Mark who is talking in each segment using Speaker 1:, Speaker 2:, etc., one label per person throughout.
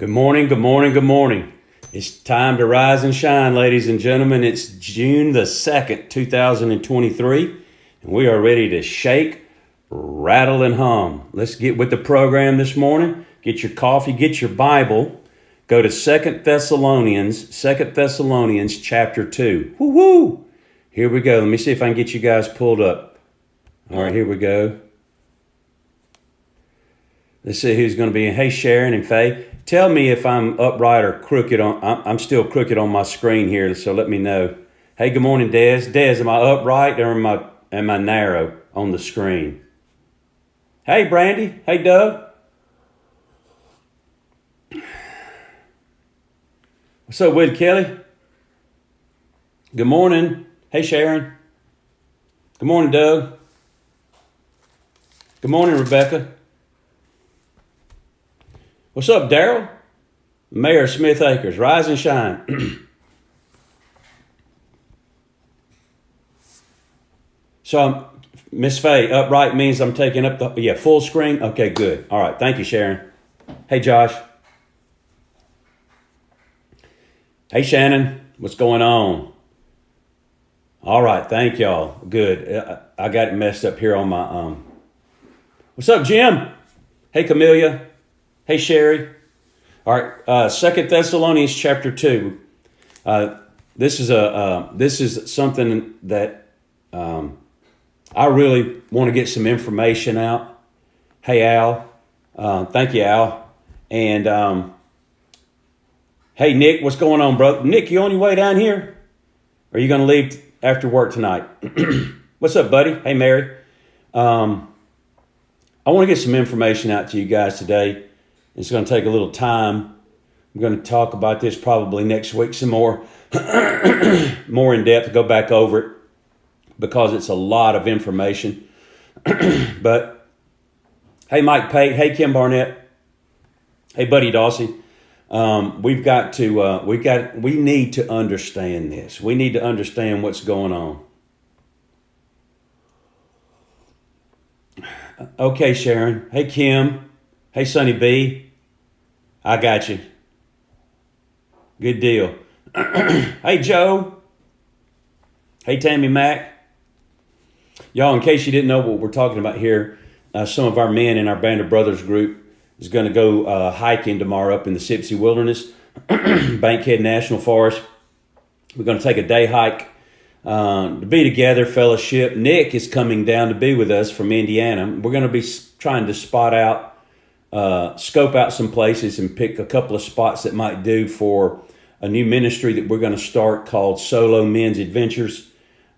Speaker 1: Good morning, good morning, good morning. It's time to rise and shine, ladies and gentlemen. It's June the 2nd, 2023, and we are ready to shake, rattle, and hum. Let's get with the program this morning. Get your coffee, get your Bible. Go to 2 Thessalonians chapter 2. Woo-hoo! Here we go. Let me see if I can get you guys pulled up. All right, here we go. Let's see who's going to be in. Hey, Sharon and Faye. Tell me if I'm upright or crooked. I'm still crooked on my screen here, so let me know. Hey, good morning, Des. Des, am I upright or am I narrow on the screen? Hey, Brandy. Hey, Doug. What's up, Will Kelly? Good morning. Hey, Sharon. Good morning, Doug. Good morning, Rebecca. What's up, Daryl? Mayor of Smith Acres, rise and shine. So, Miss Faye, upright means I'm taking up the, full screen? Okay, good. All right, thank you, Sharon. Hey, Josh. Hey, Shannon, what's going on? All right, thank y'all. Good. I got it messed up here on my, What's up, Jim? Hey, Camellia. Hey, Sherry. All right, 2 Thessalonians chapter 2. This is something that I really want to get some information out. Hey, Al. Thank you, Al. And hey, Nick, what's going on, bro? Nick, you on your way down here? Or are you going to leave after work tonight? What's up, buddy? Hey, Mary. I want to get some information out to you guys today. It's going to take a little time. I'm going to talk about this probably next week some more, more in depth, go back over it because it's a lot of information. But hey, Mike Pate, hey, Kim Barnett, hey, Buddy Dawsey. We need to understand this. We need to understand what's going on. Okay, Sharon. Hey, Kim. Hey, Sonny B. I got you. Good deal. Hey, Joe. Hey, Tammy Mack. Y'all, in case you didn't know what we're talking about here, some of our men in our Band of Brothers group is going to go hiking tomorrow up in the Sipsey Wilderness, Bankhead National Forest. We're going to take a day hike to be together, fellowship. Nick is coming down to be with us from Indiana. We're going to be trying to scope out some places and pick a couple of spots that might do for a new ministry that we're going to start called Solo Men's Adventures.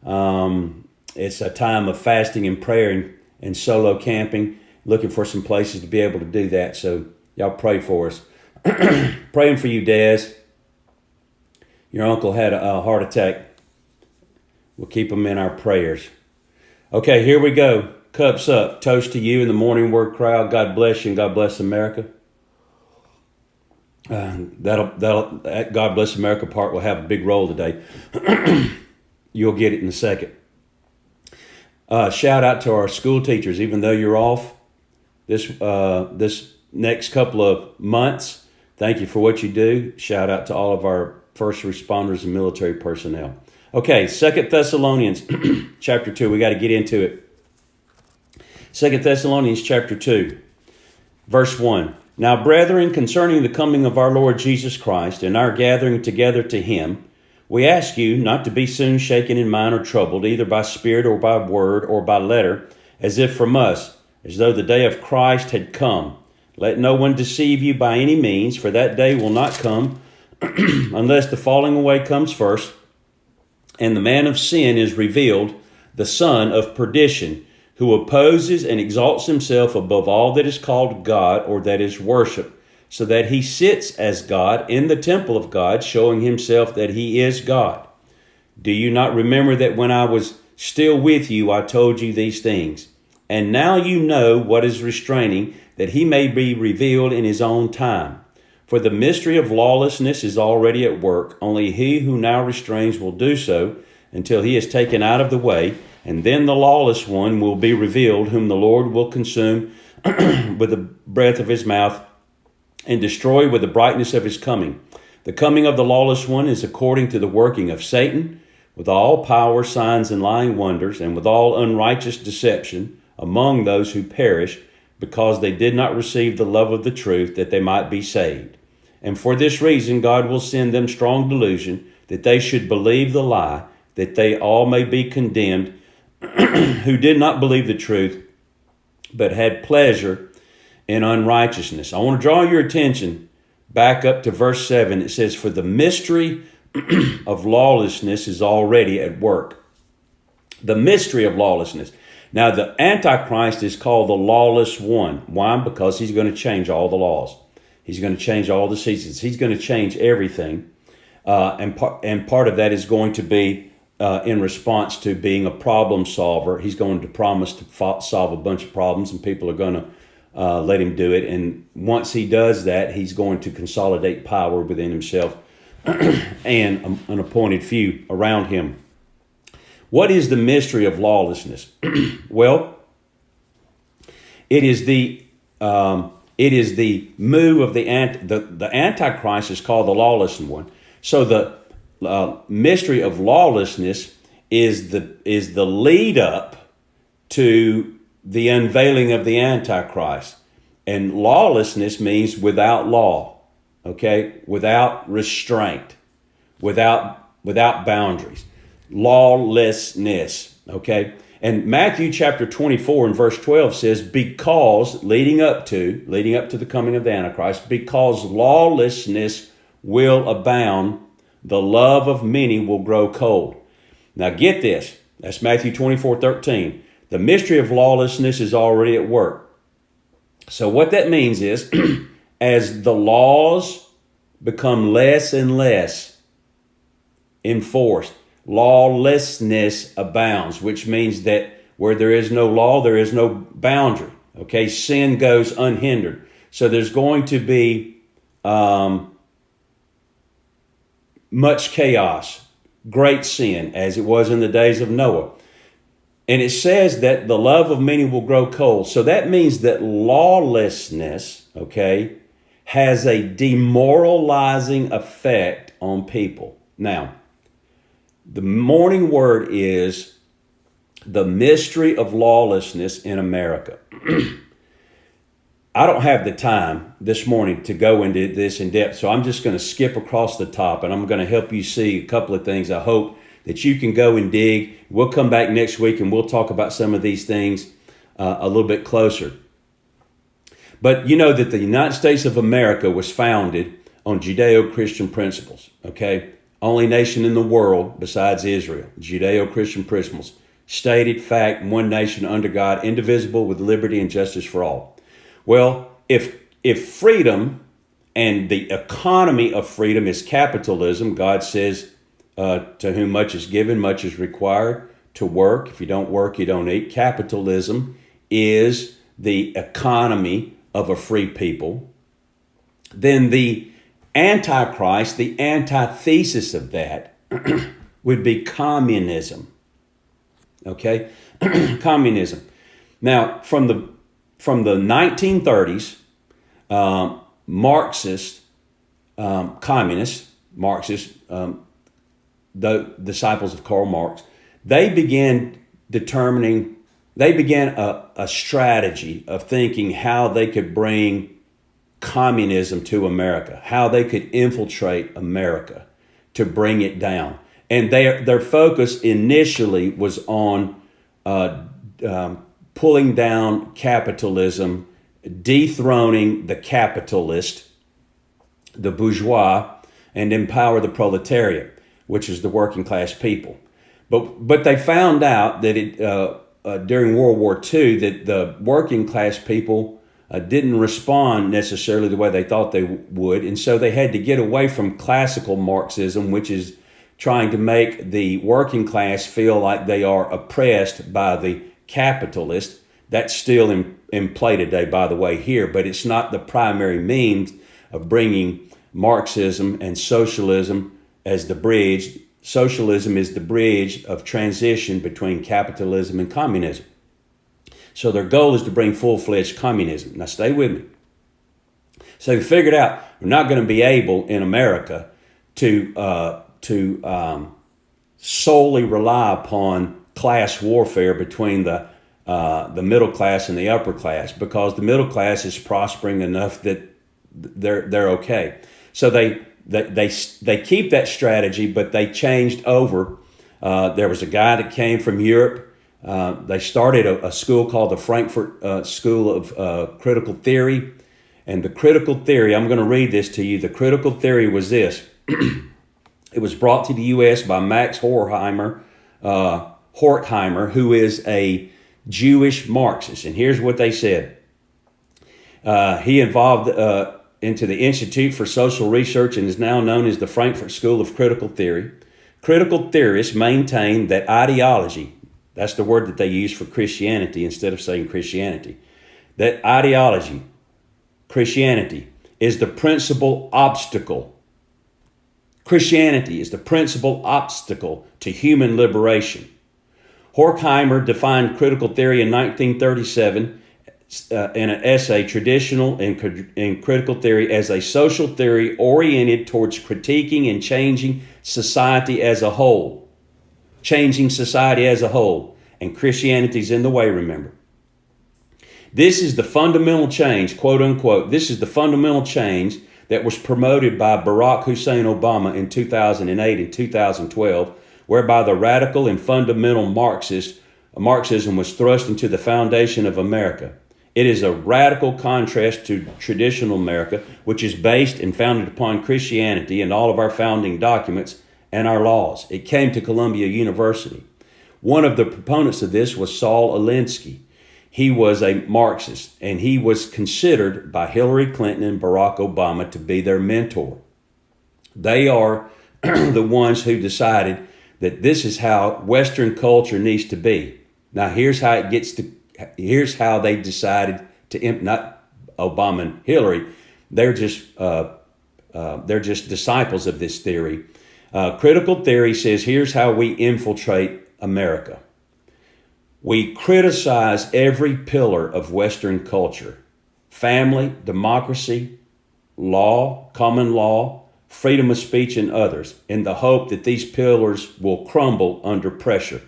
Speaker 1: It's a time of fasting and prayer and solo camping, looking for some places to be able to do that. So y'all pray for us. Praying for you, Des. Your uncle had a heart attack. We'll keep him in our prayers. Okay, here we go. Cups up. Toast to you in the Morning Word crowd. God bless you and God bless America. That God bless America part will have a big role today. You'll get it in a second. Shout out to our school teachers. Even though you're off this next couple of months, thank you for what you do. Shout out to all of our first responders and military personnel. Okay, 2 Thessalonians chapter 2. We got to get into it. 2 Thessalonians chapter 2, verse 1. Now, brethren, concerning the coming of our Lord Jesus Christ and our gathering together to him, we ask you not to be soon shaken in mind or troubled, either by spirit or by word or by letter, as if from us, as though the day of Christ had come. Let no one deceive you by any means, for that day will not come unless the falling away comes first, and the man of sin is revealed, the son of perdition, who opposes and exalts himself above all that is called God or that is worship, so that he sits as God in the temple of God, showing himself that he is God. Do you not remember that when I was still with you, I told you these things? And now you know what is restraining, that he may be revealed in his own time. For the mystery of lawlessness is already at work. Only he who now restrains will do so until he is taken out of the way. And then the lawless one will be revealed, whom the Lord will consume with the breath of his mouth and destroy with the brightness of his coming. The coming of the lawless one is according to the working of Satan, with all power, signs, and lying wonders, and with all unrighteous deception among those who perish, because they did not receive the love of the truth, that they might be saved. And for this reason God will send them strong delusion, that they should believe the lie, that they all may be condemned, who did not believe the truth, but had pleasure in unrighteousness. I want to draw your attention back up to verse 7. It says, for the mystery of lawlessness is already at work. The mystery of lawlessness. Now, the Antichrist is called the lawless one. Why? Because he's going to change all the laws. He's going to change all the seasons. He's going to change everything. And part of that is going to be in response to being a problem solver. He's going to promise to solve a bunch of problems, and people are going to let him do it. And once he does that, he's going to consolidate power within himself and an appointed few around him. What is the mystery of lawlessness? Well, it is the move of the Antichrist is called the lawless one. So the mystery of lawlessness is the lead up to the unveiling of the Antichrist. And lawlessness means without law, okay, without restraint, without boundaries. Lawlessness, okay? And Matthew chapter 24 and verse 12 says, because, leading up to the coming of the Antichrist, because lawlessness will abound, the love of many will grow cold. Now get this, that's Matthew 24:13. The mystery of lawlessness is already at work. So what that means is, as the laws become less and less enforced, lawlessness abounds, which means that where there is no law, there is no boundary. Okay, sin goes unhindered. So there's going to be much chaos, great sin, as it was in the days of Noah. And it says that the love of many will grow cold. So that means that lawlessness, okay, has a demoralizing effect on people. Now, the morning word is the mystery of lawlessness in America. I don't have the time this morning to go into this in depth, so I'm just going to skip across the top, and I'm going to help you see a couple of things. I hope that you can go and dig. We'll come back next week and we'll talk about some of these things a little bit closer. But you know that the United States of America was founded on Judeo-Christian principles, okay? Only nation in the world besides Israel, Judeo-Christian principles. Stated fact, one nation under God, indivisible, with liberty and justice for all. Well, if freedom and the economy of freedom is capitalism, God says, to whom much is given, much is required to work. If you don't work, you don't eat. Capitalism is the economy of a free people. Then the Antichrist, the antithesis of that, would be communism. Okay? Communism. Now, from the 1930s, Marxists, the disciples of Karl Marx, they began a strategy of thinking how they could bring communism to America, how they could infiltrate America to bring it down. And their focus initially was on pulling down capitalism, dethroning the capitalist, the bourgeois, and empower the proletariat, which is the working class people. But they found out that during World War II that the working class people didn't respond necessarily the way they thought they would, and so they had to get away from classical Marxism, which is trying to make the working class feel like they are oppressed by the capitalist. That's still in play today, by the way, here, but it's not the primary means of bringing Marxism and socialism as the bridge. Socialism is the bridge of transition between capitalism and communism. So their goal is to bring full-fledged communism. Now stay with me. So they figured out we're not going to be able in America to solely rely upon class warfare between the middle class and the upper class, because the middle class is prospering enough that they're okay. So they keep that strategy, but they changed over. There was a guy that came from Europe. They started a school called the Frankfurt School of Critical Theory. And the critical theory, I'm going to read this to you. The critical theory was this. It was brought to the U.S. by Max Horkheimer, who is a Jewish Marxist. And here's what they said. He involved into the Institute for Social Research and is now known as the Frankfurt School of Critical Theory. Critical theorists maintain that ideology, that's the word that they use for Christianity instead of saying Christianity, that ideology, Christianity, is the principal obstacle. Christianity is the principal obstacle to human liberation. Horkheimer defined critical theory in 1937 in an essay, Traditional and Critical Theory, as a social theory oriented towards critiquing and changing society as a whole. Changing society as a whole. And Christianity's in the way, remember. This is the fundamental change, quote unquote, this is the fundamental change that was promoted by Barack Hussein Obama in 2008 and 2012, whereby the radical and fundamental Marxism was thrust into the foundation of America. It is a radical contrast to traditional America, which is based and founded upon Christianity and all of our founding documents and our laws. It came to Columbia University. One of the proponents of this was Saul Alinsky. He was a Marxist, and he was considered by Hillary Clinton and Barack Obama to be their mentor. They are the ones who decided that this is how Western culture needs to be. Now, here's how they decided to, not Obama and Hillary, they're just disciples of this theory. Critical theory says, here's how we infiltrate America. We criticize every pillar of Western culture: family, democracy, law, common law, freedom of speech, and others, in the hope that these pillars will crumble under pressure.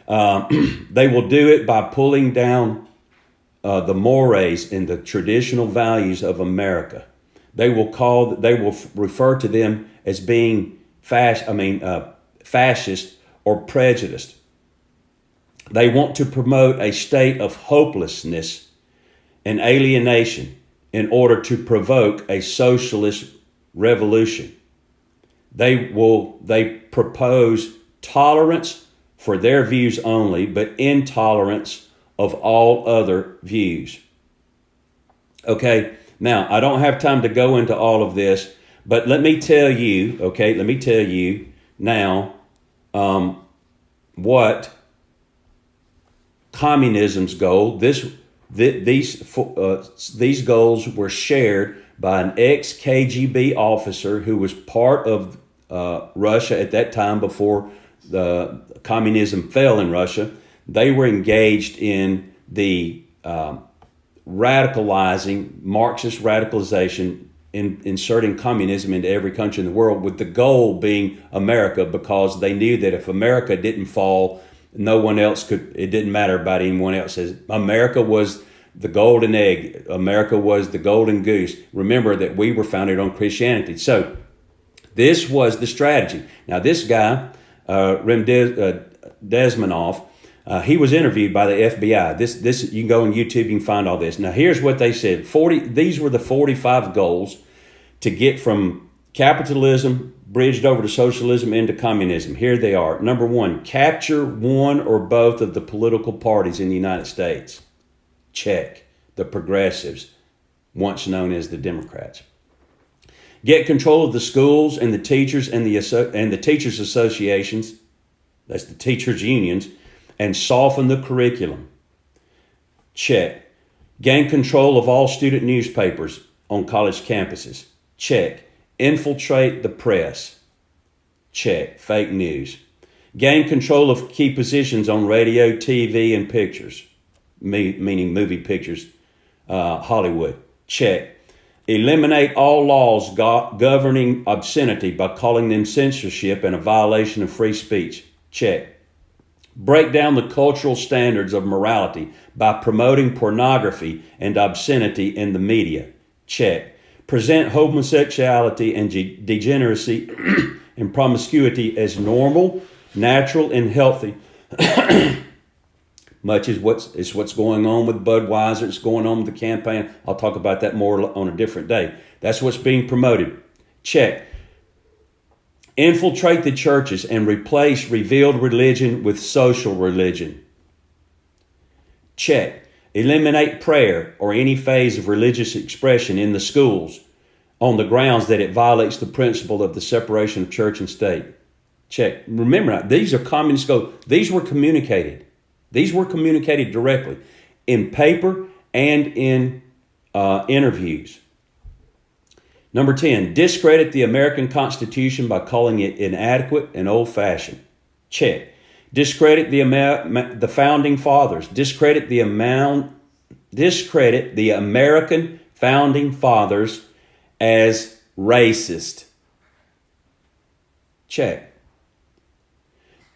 Speaker 1: They will do it by pulling down the mores and the traditional values of America. They will refer to them as being fascist or prejudiced. They want to promote a state of hopelessness and alienation in order to provoke a socialist revolution. They propose tolerance for their views only, but intolerance of all other views. Okay, now I don't have time to go into all of this, but let me tell you now what communism's goal. These goals were shared by an ex-KGB officer who was part of Russia at that time before the communism fell in Russia. They were engaged in the radicalizing, Marxist radicalization, inserting communism into every country in the world, with the goal being America, because they knew that if America didn't fall, no one else could. It didn't matter about anyone else. America was the golden egg. America was the golden goose. Remember that we were founded on Christianity. So this was the strategy. Now this guy, Desmanoff, he was interviewed by the FBI. This you can go on YouTube, you can find all this. Now here's what they said. These were the 45 goals to get from capitalism bridged over to socialism into communism. Here they are. Number 1, capture one or both of the political parties in the United States. Check. The progressives, once known as the Democrats. Get control of the schools and the teachers and the teachers associations, that's the teachers unions, and soften the curriculum. Check. Gain control of all student newspapers on college campuses. Check. Infiltrate the press. Check. Fake news. Gain control of key positions on radio, TV, and pictures, meaning movie pictures, Hollywood. Check. Eliminate all laws governing obscenity by calling them censorship and a violation of free speech. Check. Break down the cultural standards of morality by promoting pornography and obscenity in the media. Check. Present homosexuality and degeneracy and promiscuity as normal, natural, and healthy. Much is what's going on with Budweiser. It's going on with the campaign. I'll talk about that more on a different day. That's what's being promoted. Check. Infiltrate the churches and replace revealed religion with social religion. Check. Eliminate prayer or any phase of religious expression in the schools on the grounds that it violates the principle of the separation of church and state. Check. Remember, these are communist goals. These were communicated. These were communicated directly in paper and in interviews. Number 10, discredit the American Constitution by calling it inadequate and old-fashioned. Check. Discredit the founding fathers. Discredit the American founding fathers as racist. Check.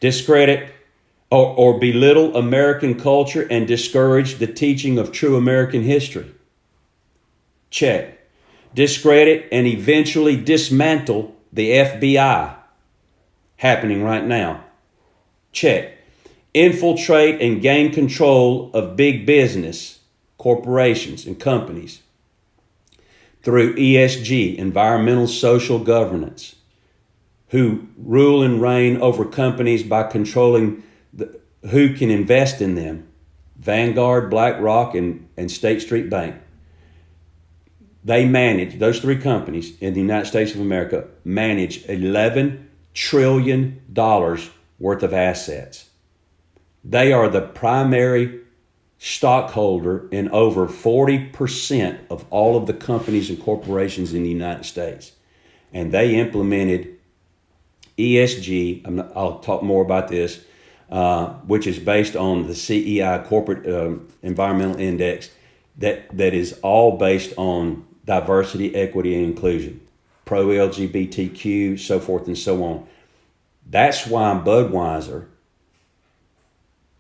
Speaker 1: Discredit or belittle American culture and discourage the teaching of true American history. Check. Discredit and eventually dismantle the FBI, happening right now. Check. Infiltrate and gain control of big business, corporations and companies through ESG, environmental social governance, who rule and reign over companies by controlling who can invest in them. Vanguard, BlackRock, and State Street Bank. They manage, those three companies in the United States of America manage $11 trillion worth of assets. They are the primary stockholder in over 40% of all of the companies and corporations in the United States. And they implemented ESG, I'll talk more about this, which is based on the CEI, Corporate Environmental Index, that is all based on diversity, equity, and inclusion, pro-LGBTQ, so forth and so on. That's why Budweiser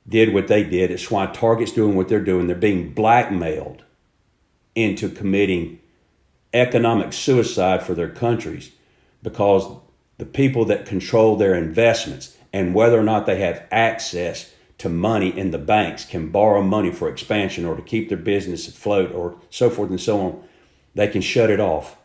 Speaker 1: did what they did. It's why Target's doing what they're doing. They're being blackmailed into committing economic suicide for their countries because the people that control their investments and whether or not they have access to money in the banks can borrow money for expansion or to keep their business afloat or so forth and so on. They can shut it off,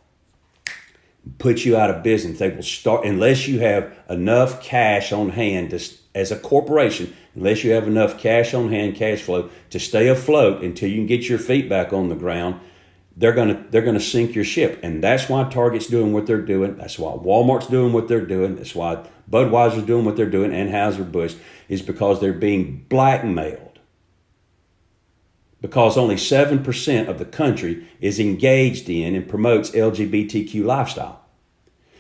Speaker 1: put you out of business. They will start, unless you have enough cash on hand as a corporation, unless you have enough cash on hand, cash flow to stay afloat until you can get your feet back on the ground, they're gonna sink your ship. And that's why Target's doing what they're doing. That's why Walmart's doing what they're doing. That's why Budweiser's doing what they're doing, and Anheuser-Busch, is because they're being blackmailed. Because only 7% of the country is engaged in and promotes LGBTQ lifestyle.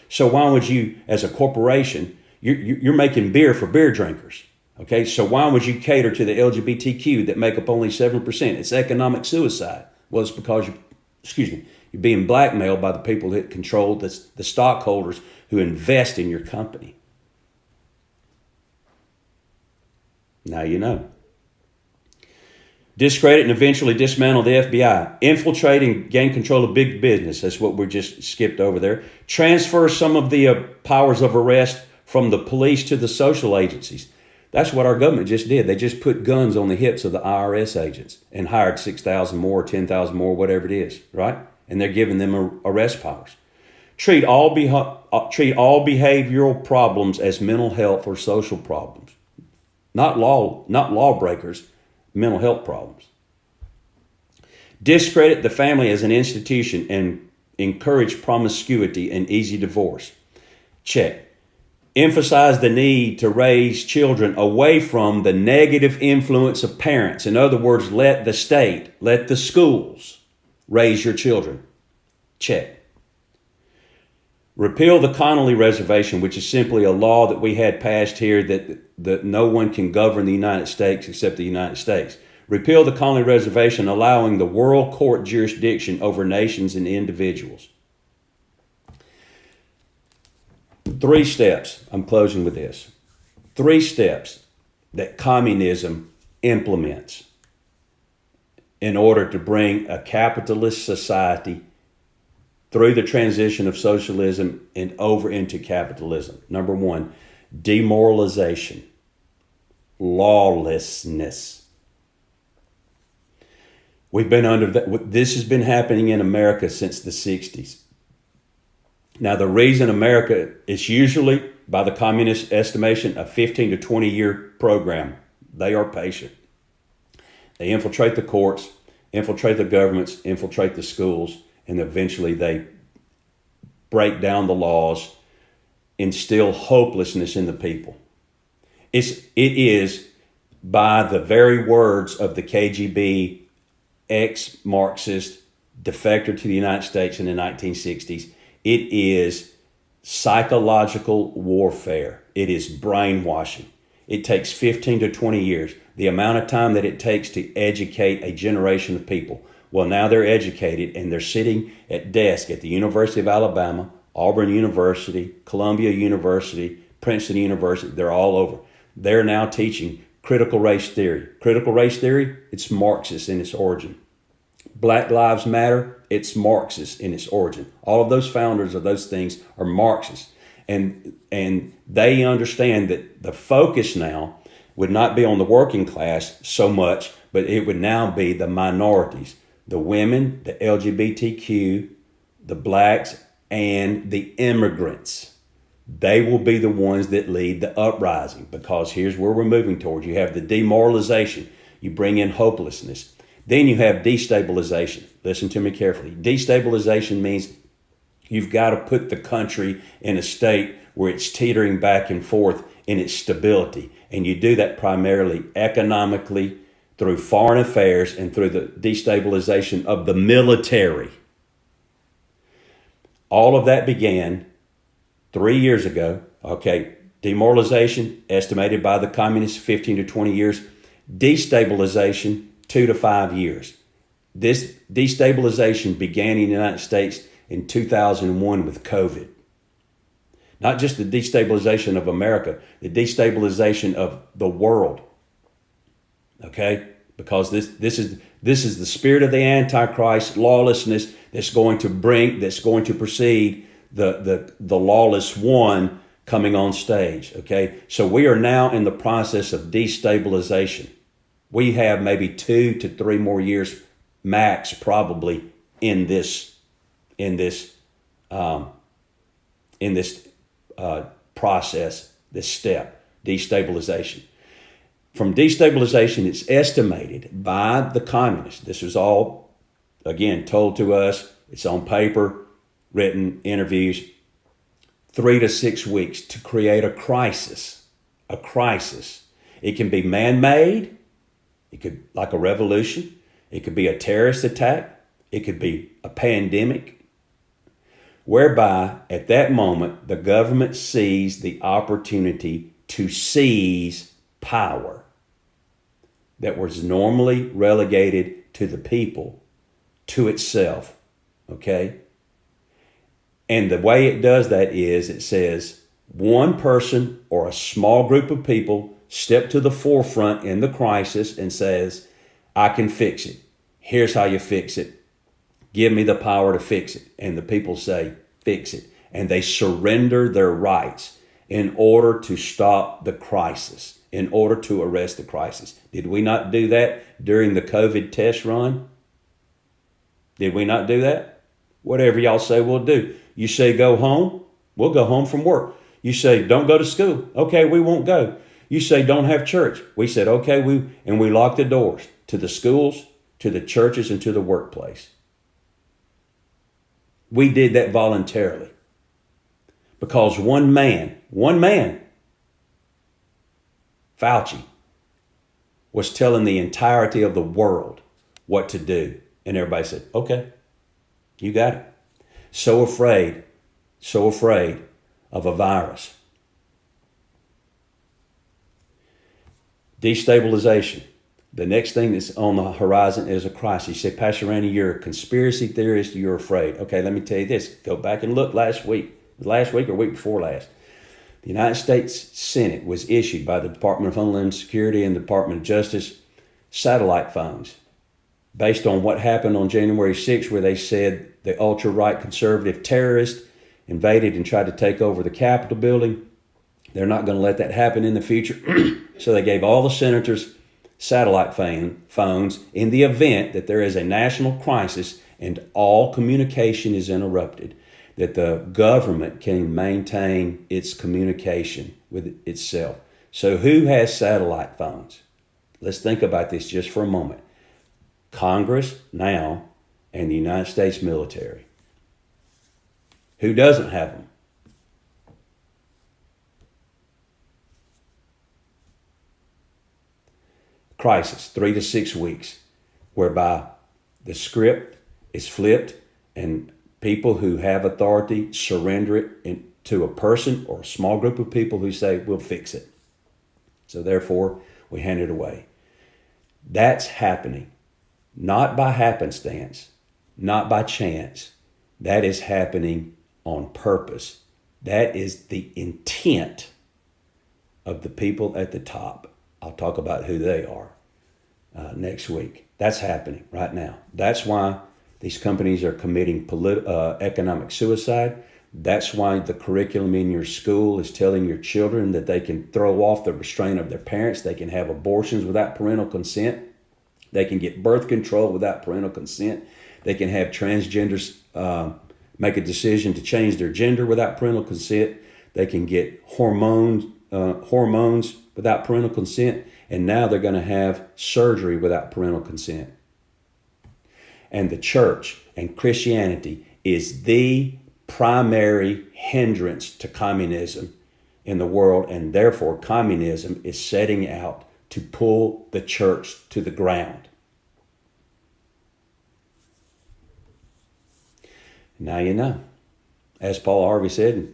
Speaker 1: So why would you, as a corporation, you're making beer for beer drinkers, okay? So why would you cater to the LGBTQ that make up only 7%? It's economic suicide. Well, it's because you're being blackmailed by the people that control the stockholders who invest in your company. Now you know. Discredit and eventually dismantle the FBI. Infiltrate and gain control of big business. That's what we just skipped over there. Transfer some of the powers of arrest from the police to the social agencies. That's what our government just did. They just put guns on the hips of the IRS agents and hired 6,000 more, 10,000 more, whatever it is, right? And they're giving them arrest powers. Treat all behavioral problems as mental health or social problems. Not lawbreakers. Mental health problems. Discredit the family as an institution and encourage promiscuity and easy divorce. Check. Emphasize the need to raise children away from the negative influence of parents. In other words, let the state, let the schools raise your children. Check. Repeal the Connolly Reservation, which is simply a law that we had passed here that no one can govern the United States except the United States. Repeal the colony reservation, allowing the world court jurisdiction over nations and individuals. 3 steps. I'm closing with this. 3 steps that communism implements in order to bring a capitalist society through the transition of socialism and over into capitalism. Number 1, demoralization, lawlessness. We've been under that. This has been happening in America since the 60s. Now, the reason America is usually, by the communist estimation, a 15 to 20 year program. They are patient. They infiltrate the courts, infiltrate the governments, infiltrate the schools, and eventually they break down the laws, instill hopelessness in the people. It is by the very words of the KGB ex-Marxist defector to the United States in the 1960s, it is psychological warfare. It is brainwashing. It takes 15 to 20 years, the amount of time that it takes to educate a generation of people. Well, now they're educated and they're sitting at desks at the University of Alabama, Auburn University, Columbia University, Princeton University. They're all over. They're now teaching critical race theory. Critical race theory, it's Marxist in its origin. Black Lives Matter, it's Marxist in its origin. All of those founders of those things are Marxists. And they understand that the focus now would not be on the working class so much, but it would now be the minorities, the women, the LGBTQ, the blacks, and the immigrants. They will be the ones that lead the uprising, because here's where we're moving towards. You have the demoralization. You bring in hopelessness. Then you have destabilization. Listen to me carefully. Destabilization means you've got to put the country in a state where it's teetering back and forth in its stability. And you do that primarily economically, through foreign affairs, and through the destabilization of the military. All of that began 3 years ago. Okay, demoralization, estimated by the communists, 15 to 20 years. Destabilization, 2 to 5 years. This destabilization began in the United States in 2001 with COVID. Not just the destabilization of America, the destabilization of the world. Okay? Because this is the spirit of the Antichrist, lawlessness, that's going to precede the lawless one coming on stage. Okay? So we are now in the process of destabilization. We have maybe 2 to 3 more years max, probably, in this process, this step, destabilization. From destabilization, it's estimated by the communists. This was all, again, told to us. It's on paper, written, interviews. 3 to 6 weeks to create a crisis. A crisis. It can be man-made. It could, like a revolution. It could be a terrorist attack. It could be a pandemic. Whereby, at that moment, the government sees the opportunity to seize power that was normally relegated to the people, to itself. Okay? And the way it does that is, it says, one person or a small group of people step to the forefront in the crisis and says, I can fix it. Here's how you fix it. Give me the power to fix it. And the people say, fix it. And they surrender their rights in order to stop the crisis, in order to arrest the crisis. Did we not do that during the COVID test run? Did we not do that? Whatever y'all say we'll do. You say go home, we'll go home from work. You say don't go to school. Okay, we won't go. You say don't have church. We said okay, we locked the doors to the schools, to the churches, and to the workplace. We did that voluntarily. Because one man, Fauci, was telling the entirety of the world what to do. And everybody said, okay, you got it. So afraid of a virus. Destabilization. The next thing that's on the horizon is a crisis. You say, Pastor Randy, you're a conspiracy theorist. You're afraid. Okay, let me tell you this. Go back and look last week or week before last. The United States Senate was issued by the Department of Homeland Security and the Department of Justice satellite phones based on what happened on January 6th, where they said the ultra-right conservative terrorists invaded and tried to take over the Capitol building. They're not going to let that happen in the future. So they gave all the senators satellite phones in the event that there is a national crisis and all communication is interrupted, that the government can maintain its communication with itself. So who has satellite phones? Let's think about this just for a moment. Congress now and the United States military. Who doesn't have them? Crisis, 3 to 6 weeks, whereby the script is flipped and people who have authority surrender it to a person or a small group of people who say, we'll fix it. So therefore, we hand it away. That's happening, not by happenstance, not by chance. That is happening on purpose. That is the intent of the people at the top. I'll talk about who they are next week. That's happening right now. That's why these companies are committing economic suicide. That's why the curriculum in your school is telling your children that they can throw off the restraint of their parents. They can have abortions without parental consent. They can get birth control without parental consent. They can have transgenders make a decision to change their gender without parental consent. They can get hormones without parental consent. And now they're going to have surgery without parental consent. And the church and Christianity is the primary hindrance to communism in the world. And therefore, communism is setting out to pull the church to the ground. Now you know. As Paul Harvey said,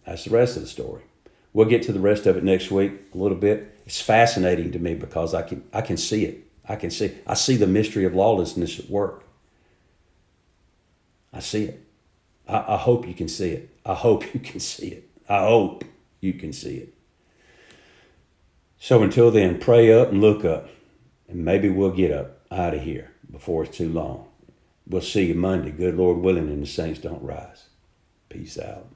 Speaker 1: that's the rest of the story. We'll get to the rest of it next week a little bit. It's fascinating to me because I can see it. I see the mystery of lawlessness at work. I see it. I hope you can see it. I hope you can see it. I hope you can see it. So until then, pray up and look up. And maybe we'll get up out of here before it's too long. We'll see you Monday, good Lord willing, and the saints don't rise. Peace out.